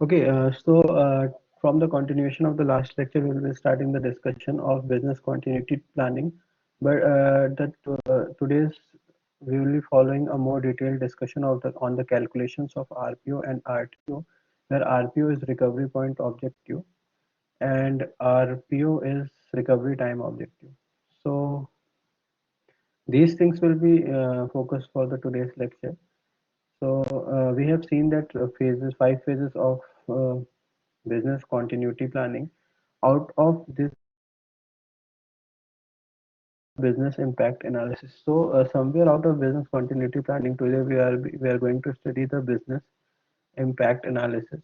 Okay, from the continuation of the last lecture, we will be starting the discussion of business continuity planning. But today's we will be following a more detailed discussion of the on the calculations of RPO and RTO, where RPO is recovery point objective and RPO is recovery time objective. So these things will be focused for the today's lecture. So we have seen that five phases of business continuity planning. Out of this business impact analysis. So somewhere out of business continuity planning today we are going to study the business impact analysis.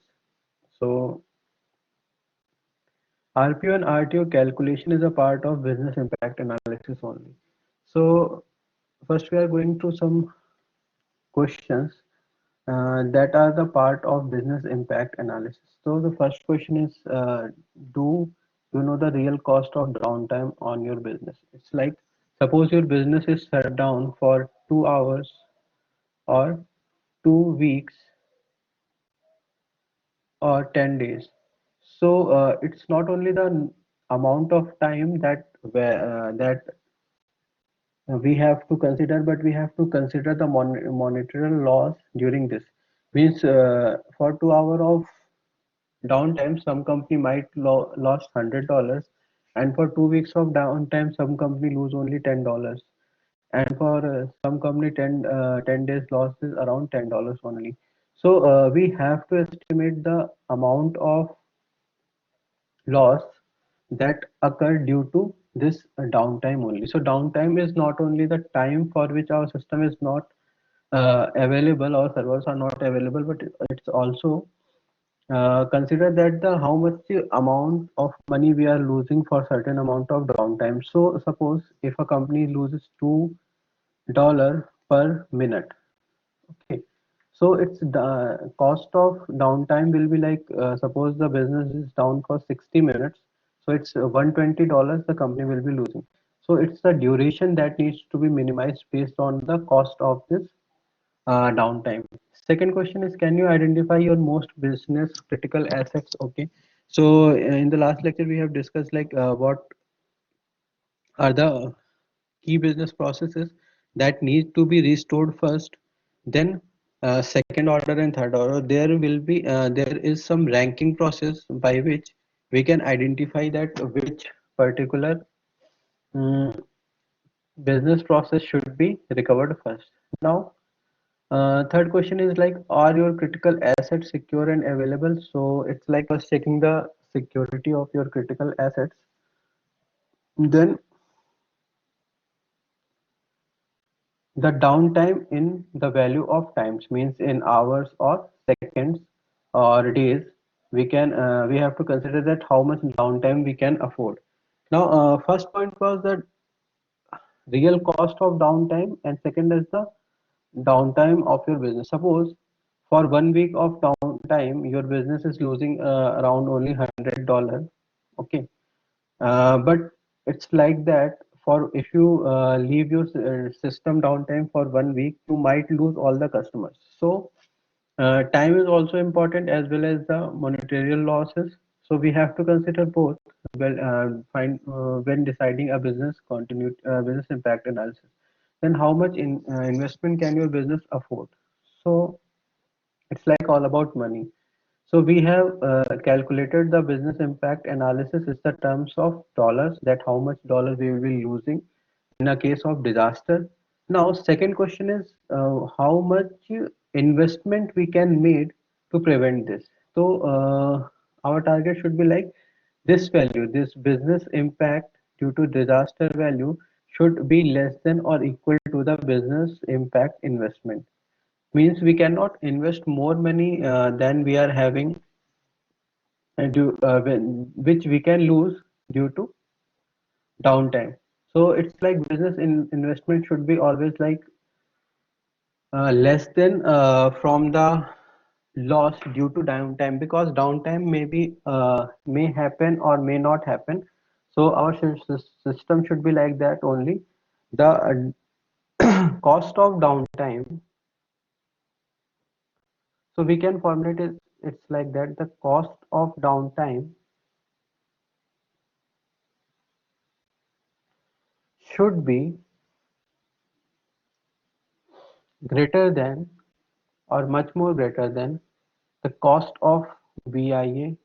So RPO and RTO calculation is a part of business impact analysis only. So first we are going through some questions that are the part of business impact analysis. So the first question is, do you know the real cost of downtime on your business? It's like suppose your business is shut down for 2 hours or 2 weeks or 10 days. So it's not only the amount of time that we have to consider, but we have to consider the monetary loss during this. Means for 2 hour of downtime, some company might lost $100, and for 2 weeks of downtime, some company lose only $10, and for some company 10 days loss is around $10 only. So we have to estimate the amount of loss that occur due to this downtime only. So downtime is not only the time for which our system is not available or servers are not available, but it's also consider that the how much amount of money we are losing for certain amount of downtime. So suppose if a company loses $2 per minute, okay, so it's the cost of downtime will be like suppose the business is down for 60 minutes, so it's $120 the company will be losing. So it's the duration that needs to be minimized based on the cost of this downtime. Second question is, can you identify your most business critical assets? Okay. So in the last lecture we have discussed like what are the key business processes that need to be restored first, then second order and third order. There is some ranking process by which we can identify that which particular mm, business process should be recovered first. Now third question is like, are your critical assets secure and available? So it's like us checking the security of your critical assets. Then the downtime in the value of times means in hours or seconds or days. We have to consider that how much downtime we can afford. Now, first point was the real cost of downtime, and second is the downtime of your business. Suppose for 1 week of downtime, your business is losing around only $100. Okay, but it's like that. For if you leave your system downtime for 1 week, you might lose all the customers. So time is also important as well as the monetary losses. So we have to consider both find when deciding a business impact analysis. Then how much investment can your business afford? So it's like all about money. So we have calculated the business impact analysis is the terms of dollars, that how much dollars we will be losing in a case of disaster. Now, second question is how much investment we can make to prevent this. So our target should be like this value, this business impact due to disaster value should be less than or equal to the business impact investment. Means we cannot invest more money than we are having which we can lose due to downtime. So it's like business investment should be always like less than from the loss due to downtime, because downtime may happen or may not happen. So our system should be like that only. The cost of downtime, so we can formulate it's like that the cost of downtime should be greater than or much more greater than the cost of BIA,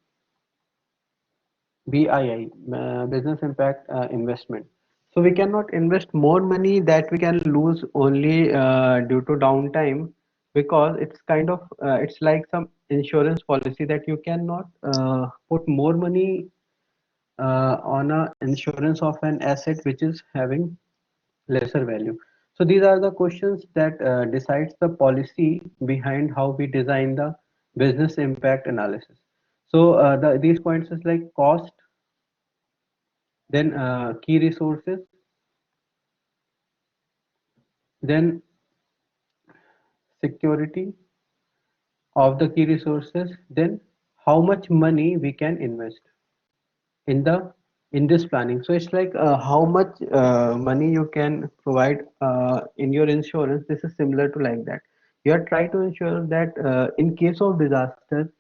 business impact investment. So we cannot invest more money that we can lose only due to downtime, because it's kind of it's like some insurance policy that you cannot put more money on a insurance of an asset which is having lesser value. So these are the questions that decides the policy behind how we design the business impact analysis. So these points is like cost, then key resources, then security of the key resources, then how much money we can invest in the in this planning. So it's like how much money you can provide in your insurance. This is similar to like that you are trying to ensure that in case of disaster,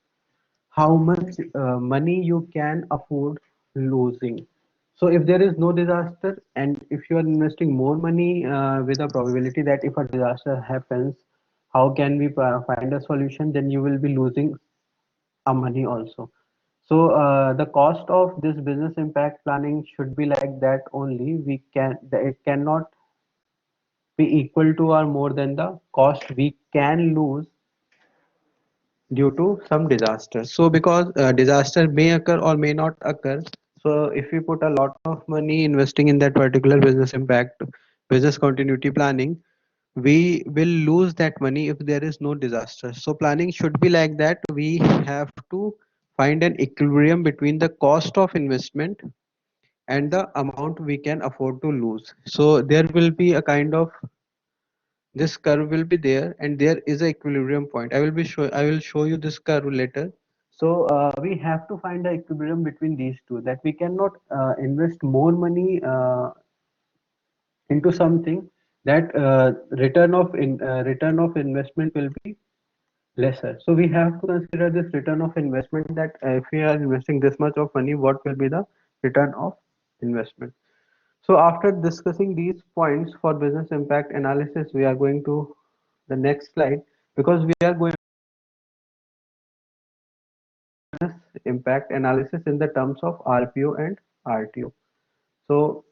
how much money you can afford losing. So if there is no disaster, and if you are investing more money with a probability that if a disaster happens, how can we find a solution, then you will be losing a money also. So the cost of this business impact planning should be like that only. It cannot be equal to or more than the cost we can lose due to some disaster. So because disaster may occur or may not occur, so if we put a lot of money investing in that particular business impact, business continuity planning, we will lose that money if there is no disaster. So planning should be like that. We have to find an equilibrium between the cost of investment and the amount we can afford to lose. So there will be a kind of, this curve will be there, and there is a equilibrium point. I will show you this curve later. So we have to find the equilibrium between these two, that we cannot invest more money into something that return of investment will be lesser. So we have to consider this return of investment, that if we are investing this much of money, what will be the return of investment. So after discussing these points for business impact analysis, we are going to the next slide, because we are going to business impact analysis in the terms of RPO and RTO. So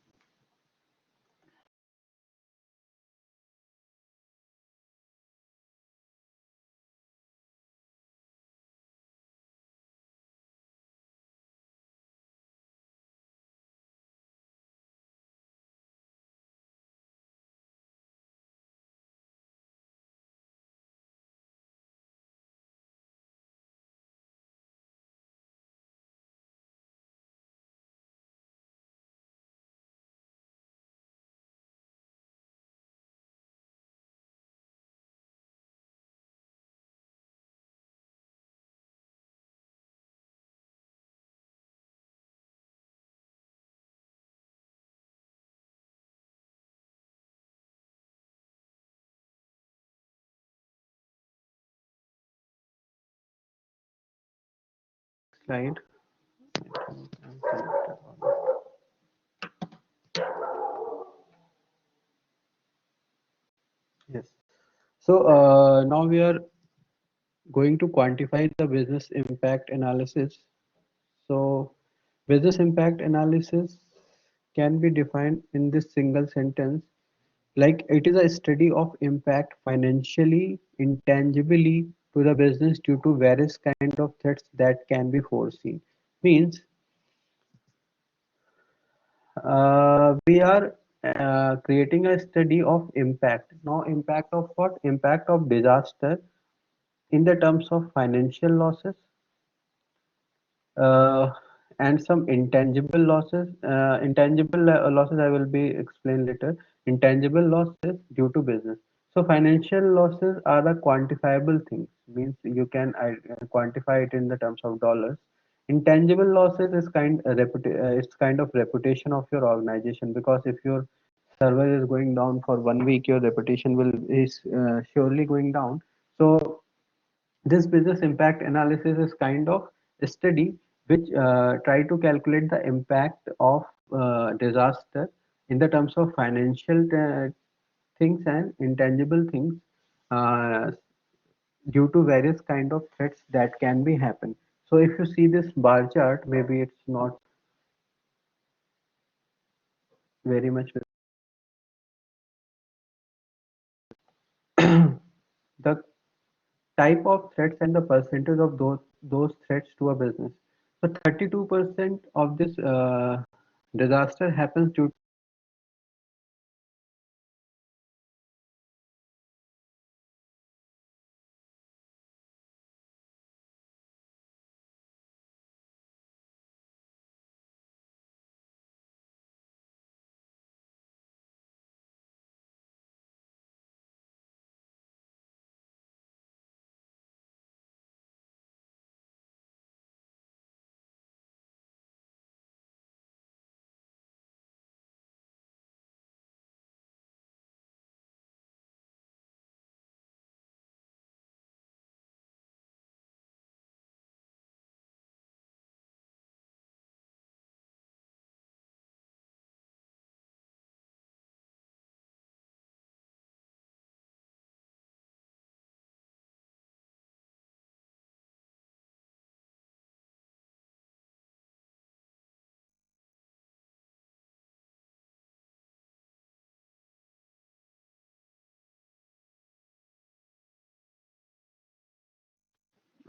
slide. Yes. So now we are going to quantify the business impact analysis. So business impact analysis can be defined in this single sentence, like it is a study of impact financially, intangibly to the business due to various kind of threats that can be foreseen. Means we are creating a study of impact. Now impact of what? Impact of disaster in the terms of financial losses, uh, and some intangible losses. Losses I will be explained later. Intangible losses due to business. So financial losses are the quantifiable things. Means you can quantify it in the terms of dollars. Intangible losses is it's kind of reputation of your organization, because if your server is going down for 1 week, your reputation will is surely going down. So This business impact analysis is kind of a study which try to calculate the impact of disaster in the terms of financial things and intangible things uh, due to various kind of threats that can be happen. So if you see this bar chart, maybe it's not very much the type of threats and the percentage of those threats to a business. So 32% of this disaster happens due.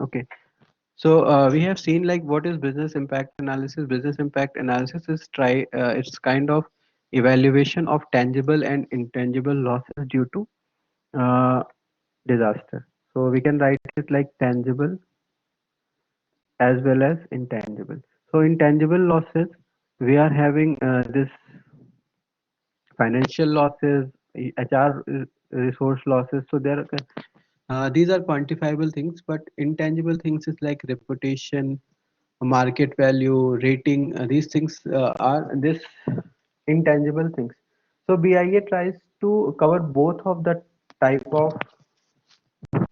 Okay. So we have seen like what is business impact analysis. Business impact analysis is it's kind of evaluation of tangible and intangible losses due to uh, disaster. So we can write it like tangible as well as intangible. So intangible losses, we are having this financial losses, HR resource losses. So there, these are quantifiable things, but intangible things is like reputation, market value, rating. These things are this intangible things. So BIA tries to cover both of the type of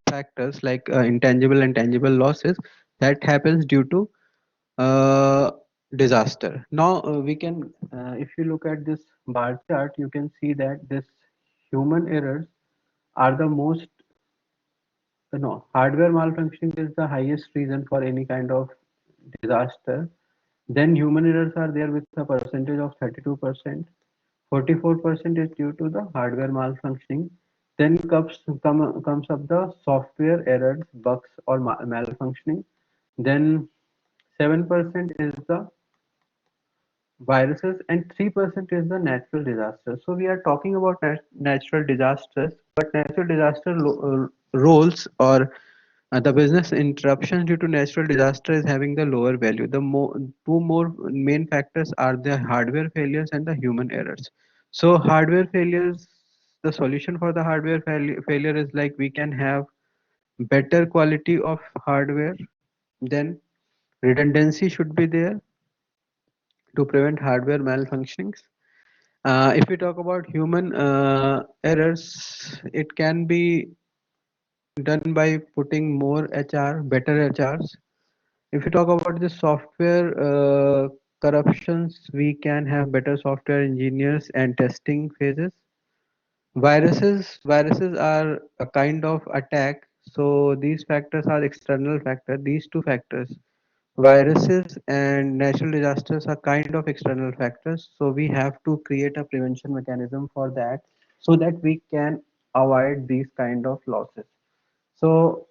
factors like intangible and tangible losses that happens due to uh, disaster. Now we can, if you look at this bar chart, you can see that this human errors are the most, no, hardware malfunctioning is the highest reason for any kind of disaster. Then human errors are there with a percentage of 32%. 44% is due to the hardware malfunctioning. Then comes up the software errors, bugs or malfunctioning. Then 7% is the viruses and 3% is the natural disasters. So we are talking about natural disasters, but natural disaster roles or the business interruptions due to natural disaster is having the lower value. The two more main factors are the hardware failures and the human errors. So hardware failures, the solution for the hardware failure is like we can have better quality of hardware, then redundancy should be there to prevent hardware malfunctionings. If we talk about human errors, it can be done by putting more HR, better HRs. If we talk about the software corruptions, we can have better software engineers and testing phases. Viruses are a kind of attack. So these factors are external factor. These two factors, viruses and natural disasters, are kind of external factors. So we have to create a prevention mechanism for that, so that we can avoid these kind of losses. So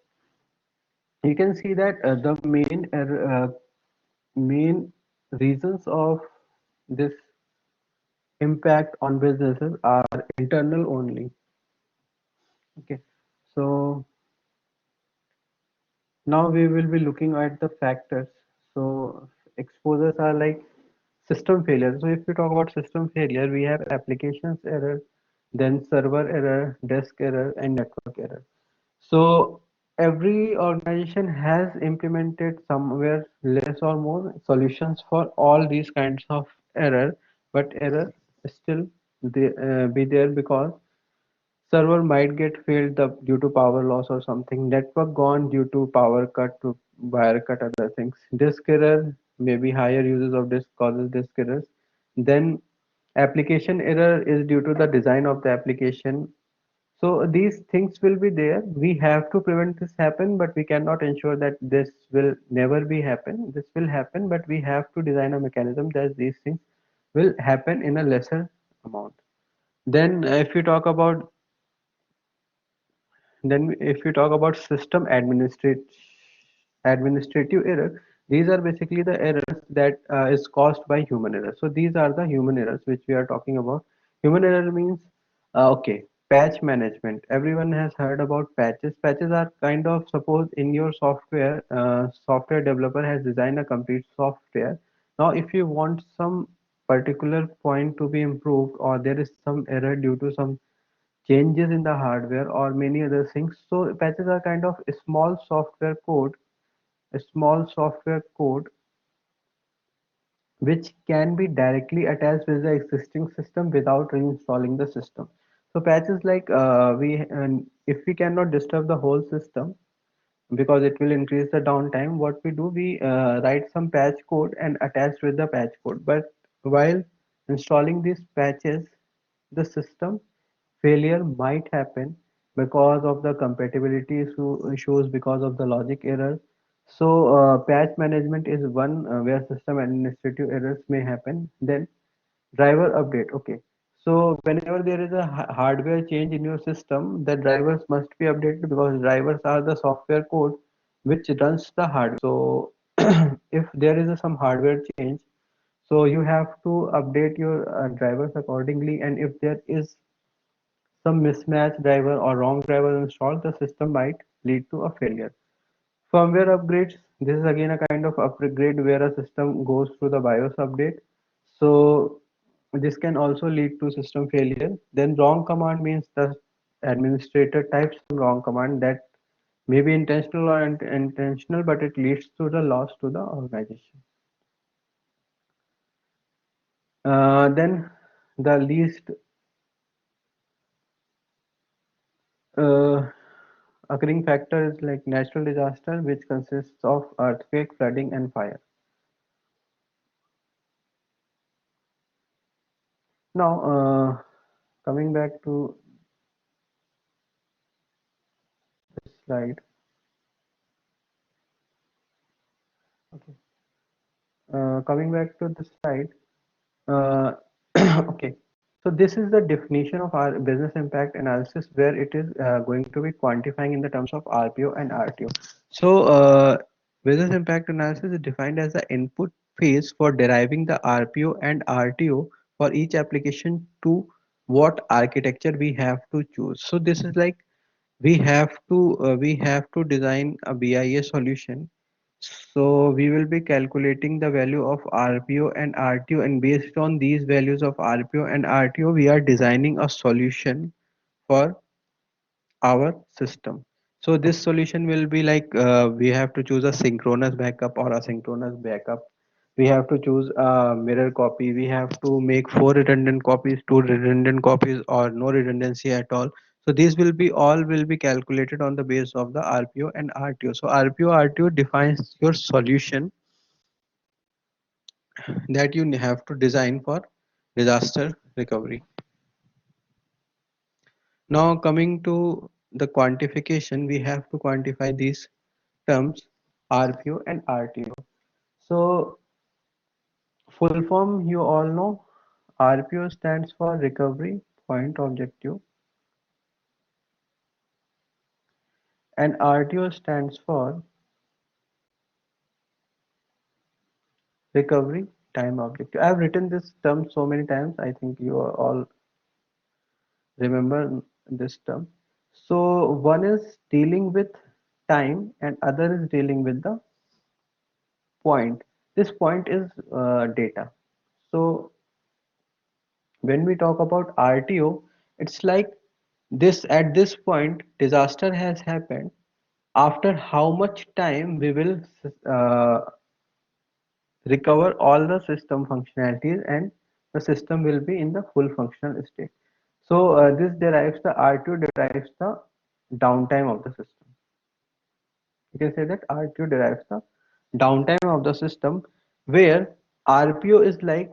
you can see that the main reasons of this impact on businesses are internal only. Okay, so now we will be looking at the factors. So exposures are like system failure. So if we talk about system failure, we have applications error, then server error, disk error, and network error. So every organization has implemented somewhere less or more solutions for all these kinds of error, but error still be there because Server might get failed due to power loss or something. Network gone due to power cut, to wire cut, other things. Disk error, maybe higher uses of disk causes disk errors. Then application error is due to the design of the application. So these things will be there. We have to prevent this happen, but we cannot ensure that this will never be happen. This will happen, but we have to design a mechanism that these things will happen in a lesser amount. Then if you talk about system administrative error, these are basically the errors that is caused by human error. So these are the human errors which we are talking about. Human error means okay, patch management. Everyone has heard about patches. Patches are kind of, suppose in your software, software developer has designed a complete software. Now, if you want some particular point to be improved, or there is some error due to some changes in the hardware or many other things. So patches are kind of a small software code which can be directly attached with the existing system without reinstalling the system. So patches like and if we cannot disturb the whole system because it will increase the downtime, what we do, we write some patch code and attach with the patch code. But while installing these patches, the system failure might happen because of the compatibility issues, because of the logic errors. So patch management is one where system administrative errors may happen. Then driver update. Okay, so whenever there is a hardware change in your system, the drivers must be updated because drivers are the software code which runs the hardware. So if there is some hardware change, so you have to update your drivers accordingly, and if there is some mismatch driver or wrong driver installed, the system might lead to a failure. Firmware upgrades. This is again a kind of upgrade where a system goes through the BIOS update. So this can also lead to system failure. Then wrong command means the administrator types some wrong command that may be intentional or unintentional, but it leads to the loss to the organization. Then the least uh, occurring factor is like natural disaster, which consists of earthquake, flooding, and fire. Now, coming back to this slide. Okay. Coming back to this slide. Uh, okay. So this is the definition of our business impact analysis, where it is going to be quantifying in the terms of RPO and RTO. So business impact analysis is defined as the input phase for deriving the RPO and RTO for each application to what architecture we have to choose. So this is like we have to design a BIA solution. So we will be calculating the value of RPO and RTO, and based on these values of RPO and RTO, we are designing a solution for our system. So this solution will be like we have to choose a synchronous backup or asynchronous backup. We have to choose a mirror copy. We have to make 4 redundant copies, 2 redundant copies, or no redundancy at all. So these will be calculated on the base of the RPO and RTO. So RPO RTO defines your solution that you have to design for disaster recovery. Now coming to the quantification, we have to quantify these terms RPO and RTO. So full form you all know, RPO stands for recovery point objective and RTO stands for recovery time objective. I have written this term so many times, I think you all remember this term. So one is dealing with time and other is dealing with the point. This point is data. So when we talk about RTO, it's like this at this point disaster has happened. After how much time we will uh, recover all the system functionalities and the system will be in the full functional state. So this derives the RTO derives the downtime of the system. You can say that RTO derives the downtime of the system, where RPO is like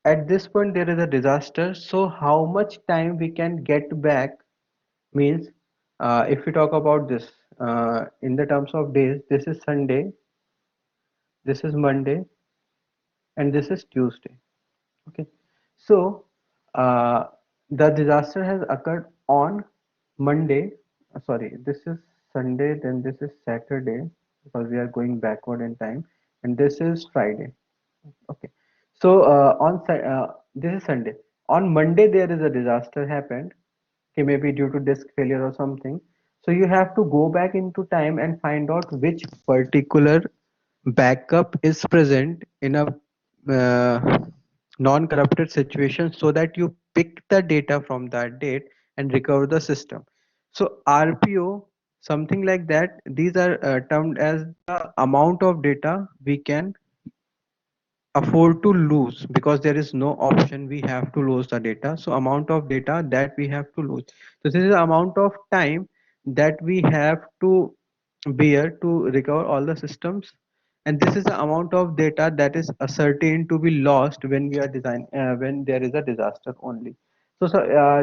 at this point there is a disaster. So how much time we can get back means, if we talk about this in the terms of days, this is Sunday, this is Monday, and this is Tuesday. Okay, so uh, the disaster has occurred on Monday. Sorry, this is Sunday, then this is Saturday because we are going backward in time, and this is Friday. Okay, so this is Sunday. On Monday, there is a disaster happened. Okay, maybe due to disk failure or something. So you have to go back into time and find out which particular backup is present in a non-corrupted situation, so that you pick the data from that date and recover the system. So RPO, something like that, these are termed as the amount of data we can afford to lose, because there is no option, we have to lose the data. So amount of data that we have to lose, so this is the amount of time that we have to bear to recover all the systems, and this is the amount of data that is certain to be lost when we are design when there is a disaster only. So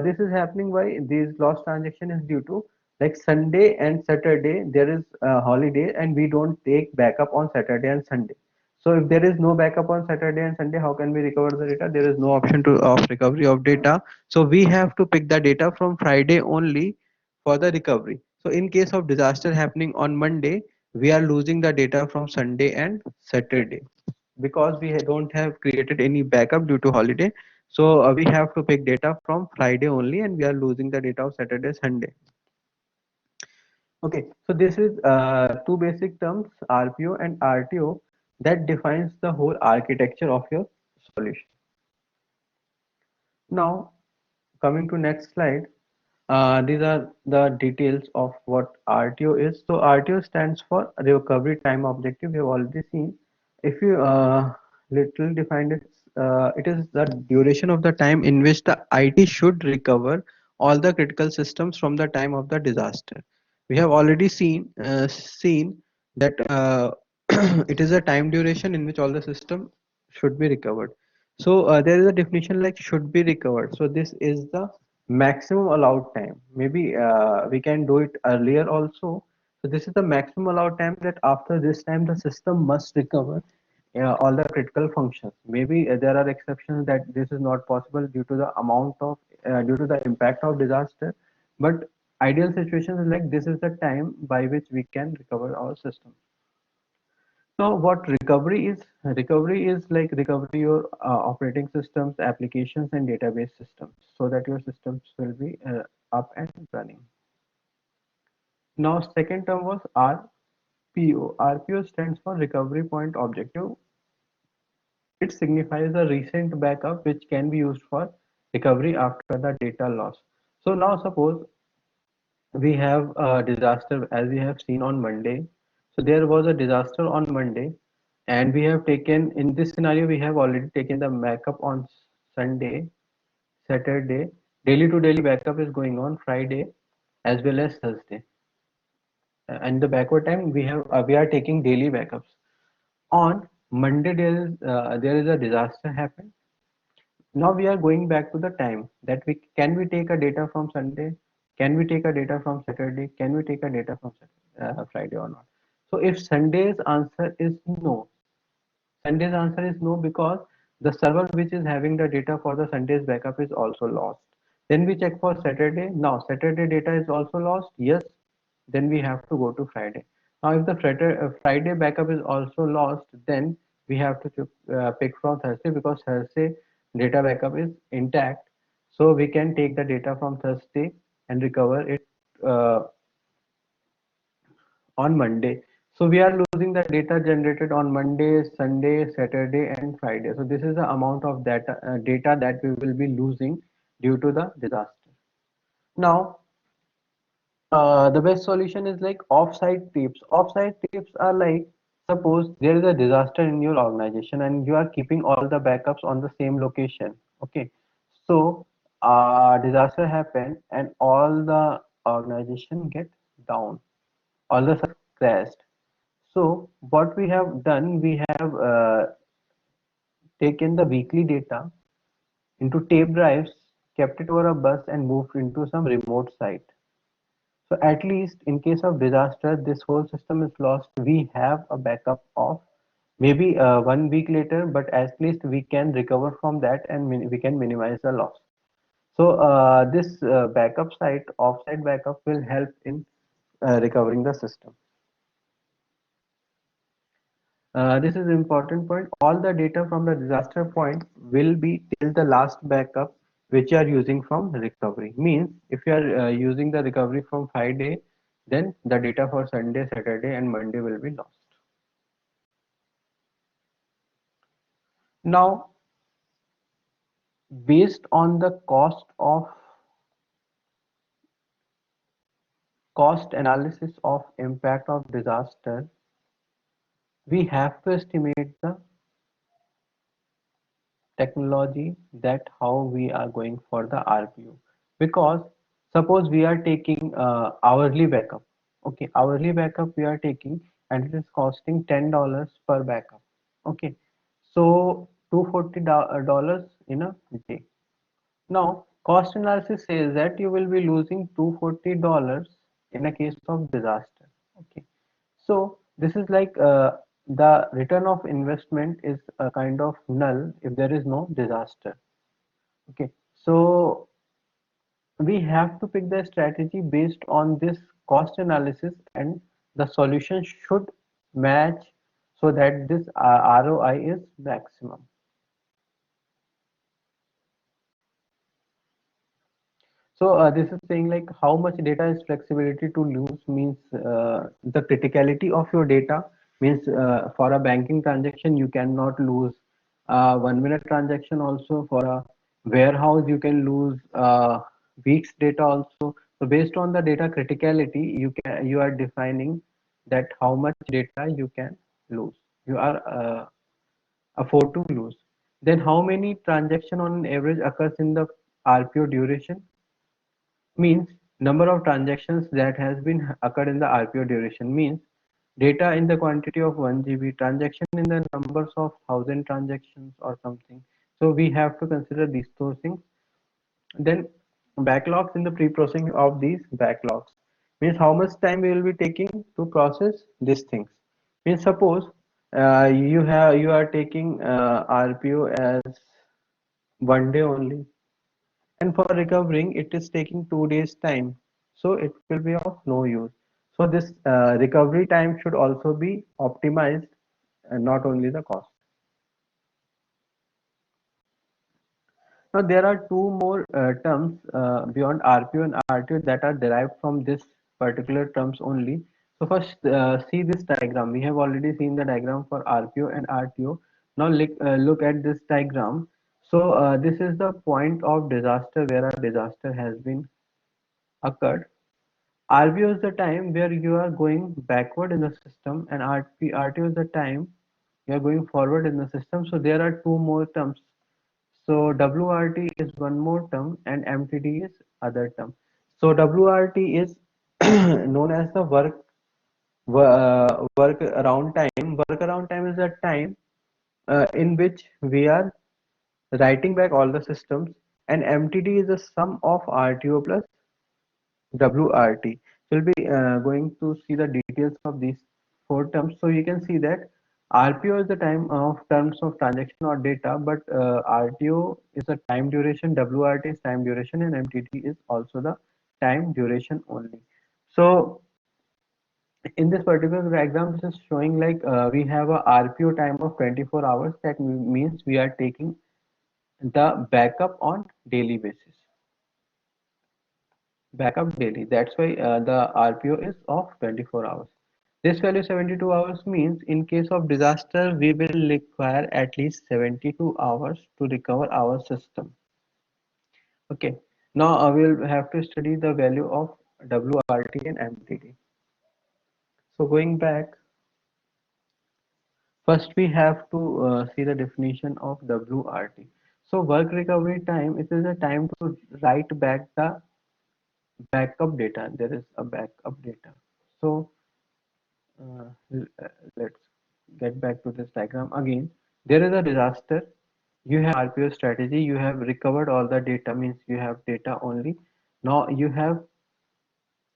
this is happening why these lost transaction is due to, like, Sunday and Saturday there is a holiday and we don't take backup on Saturday and Sunday. So if there is no backup on Saturday and Sunday, how can we recover the data? There is no option to of recovery of data. So we have to pick the data from Friday only for the recovery. So in case of disaster happening on Monday, we are losing the data from Sunday and Saturday because we don't have created any backup due to holiday. So we have to pick data from Friday only, and we are losing the data of Saturday, Sunday. Okay, so this is two basic terms, RPO and RTO, that defines the whole architecture of your solution. Now, coming to next slide, these are the details of what RTO is. So RTO stands for recovery time objective. We have already seen. If you little defined it, it is the duration of the time in which the IT should recover all the critical systems from the time of the disaster. We have already seen that it is a time duration in which all the system should be recovered. So there is a definition like should be recovered. So this is the maximum allowed time. Maybe we can do it earlier also. So this is the maximum allowed time, that after this time the system must recover all the critical functions. Maybe there are exceptions that this is not possible due to the amount of due to the impact of disaster. But ideal situations is like this is the time by which we can recover our system. So what recovery is? Recovery is like recovery your operating systems, applications, and database systems, so that your systems will be up and running. Now, second term was RPO. RPO stands for Recovery Point Objective. It signifies a recent backup which can be used for recovery after the data loss. So now suppose we have a disaster as we have seen on Monday. So there was a disaster on Monday, and we have taken, in this scenario, we have already taken the backup on Sunday, Saturday. Daily to daily backup is going on Friday as well as Thursday. And the backward time we are taking daily backups. On Monday there is a disaster happened. Now we are going back to the time that we take a data from Sunday, can we take a data from Saturday, can we take a data from Friday or not. So if Sunday's answer is no, Sunday's answer is no, because the server which is having the data for the Sunday's backup is also lost. Then we check for Saturday. Now Saturday data is also lost. Yes. Then we have to go to Friday. Now if the Friday backup is also lost, then we have to pick from Thursday, because Thursday data backup is intact. So we can take the data from Thursday and recover it on Monday. So we are losing the data generated on Monday, Sunday, Saturday, and Friday. So this is the amount of data that we will be losing due to the disaster. Now, the best solution is like offsite tips. Offsite tips are like, suppose there is a disaster in your organization and you are keeping all the backups on the same location. Okay, so disaster happen and all the organization get down, all the servers crashed. So what we have done, we have taken the weekly data into tape drives, kept it over a bus, and moved into some remote site. So at least in case of disaster, this whole system is lost. We have a backup of maybe 1 week later, but at least we can recover from that and we can minimize the loss. So this backup site, offsite backup, will help in recovering the system. This is important point. All the data from the disaster point will be till the last backup which you are using from recovery. Means if you are using the recovery from 5 day, then the data for Sunday, Saturday, and Monday will be lost. Now, based on the cost analysis of impact of disaster, we have to estimate the technology that how we are going for the RPO, because suppose we are taking hourly backup. Okay, hourly backup we are taking and it is costing $10 per backup. Okay, so $240 in a day. Now cost analysis says that you will be losing $240 in a case of disaster. Okay, so this is like the return of investment is a kind of null if there is no disaster. Okay, so we have to pick the strategy based on this cost analysis, and the solution should match so that this ROI is maximum. So this is saying like how much data is flexibility to lose, means the criticality of your data, means for a banking transaction you cannot lose 1 minute transaction, also for a warehouse you can lose weeks data also. So based on the data criticality, you are defining that how much data you can lose, you are afford to lose. Then how many transaction on average occurs in the RPO duration, means number of transactions that has been occurred in the RPO duration, means data in the quantity of 1 GB, transaction in the numbers of 1000 transactions or something. So we have to consider these those things. Then backlogs in the pre-processing of these backlogs, means how much time we will be taking to process these things. Means suppose you are taking RPO as 1 day only, and for recovering it is taking 2 days time, so it will be of no use. So this recovery time should also be optimized, and not only the cost. Now there are two more terms beyond RPO and RTO that are derived from this particular terms only. So first see this diagram. We have already seen the diagram for RPO and RTO. Now look at this diagram. So this is the point of disaster where a disaster has been occurred. RBO is the time where you are going backward in the system, and RTO is the time you are going forward in the system. So there are two more terms. So WRT is one more term and MTD is other term. So WRT is known as the work around time. Work around time is a time in which we are writing back all the systems, and MTD is the sum of RTO plus WRT. So we'll be going to see the details of these four terms. So you can see that RPO is the time of terms of transaction or data, but RTO is the time duration, WRT is time duration, and MTD is also the time duration only. So in this particular diagram, this is showing like we have a RPO time of 24 hours. That means we are taking the backup on daily basis. Backup daily. That's why the RPO is of 24 hours. This value 72 hours means in case of disaster, we will require at least 72 hours to recover our system. Okay. Now I will have to study the value of WRT and MTD. So going back, first we have to see the definition of WRT. So work recovery time, it is a time to write back the backup data. There is a backup data. So let's get back to this diagram again. There is a disaster. You have RPO strategy. You have recovered all the data, means you have data only. Now you have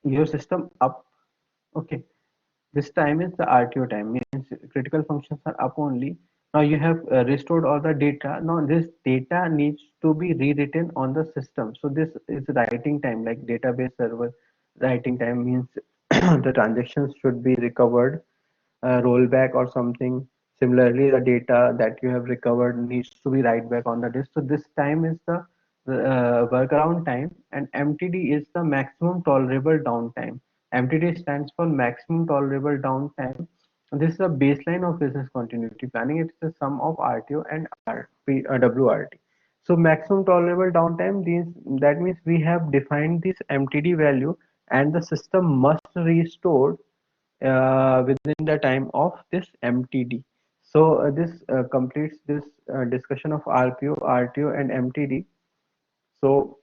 your system up. Okay. This time is the RTO time, means critical functions are up only. Now you have restored all the data. Now this data needs to be rewritten on the system. So this is writing time, like database server writing time means the transactions should be recovered, rollback or something. Similarly, the data that you have recovered needs to be write back on the disk. So this time is the workaround time, and MTD is the maximum tolerable downtime. MTD stands for maximum tolerable downtime. This is a baseline of business continuity planning. It's the sum of RTO and WRT. So maximum tolerable downtime means that means we have defined this MTD value, and the system must restore within the time of this MTD. So this completes this discussion of RPO, RTO, and MTD. So